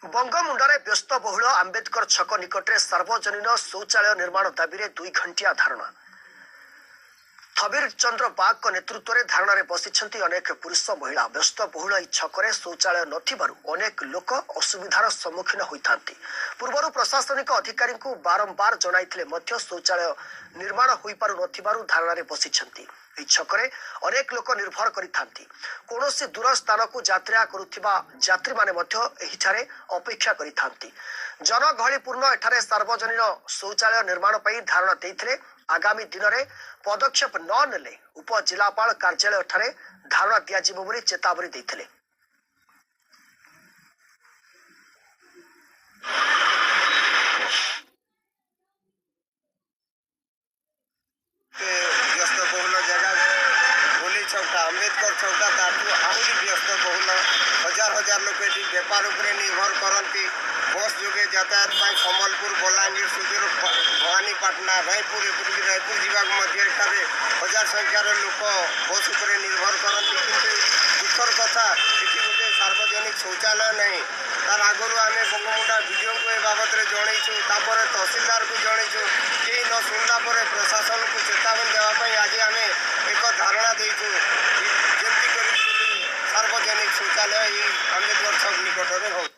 बंगमुंडा व्यस्तबहुल आंबेडकर छक निकट में सार्वजनीन शौचालय निर्माण दाबी 2 घंटिया धारणा। थबीर चंद्र बाग नेतृत्व में धारणा रे बसिछंती अनेक पुरुष महिला। व्यस्तबहुल ई छकरे शौचालय नथिबारु अनेक लोक असुविधार सम्मुखीन होइथांती। पूर्वरु प्रशासनिक अधिकारी को बारंबार जणाइथिले मध्य शौचालय निर्माण होई पारु नथिबारु धारणा रे बसिछंती। ई छकरे अनेक लोक निर्भर करिथांती। कोनोसी दूर स्थान को यात्रा करुथिबा यात्री माने मध्य एहिठारे अपेक्षा करिथांती। जनगहलीपूर्ण एठारे सार्वजनीन शौचालय निर्माण पई धारणा देइथिले। आगामी दिन में पदक्षेप न नेले उपजिलापाल कार्यालय ठारे धारणा दियाजिबो बोली चेतावनी देइथिले। व्यस्तबहुल जगह गोली चौका अम्बेडकर चौका ताठू आहरी व्यस्तबहुल हजार हजार लोग ये बेपार उपरे निर्भर करती। बस जोगे यातायात सम्बलपुर बलांगीर सुदूर भवानीपाटना रायपुर एपरिक रायपुर जावाक मध्य हजार संख्यार लोक बस उपरे निर्भर करती। किंतु दुखर कथा ये गोटे सार्वजनिक शौचालय नहीं। तार आगु आम बंगमुंडा विडीओ को बाबद जनईचु तहसिलदार को जनईचु कहीं न शुणला प्रशासन को चेतावनी देवाई आज आम एक धारणा देचु जमी सार्वजनिक शौचालय अम्बेडकर छक निकट में हो।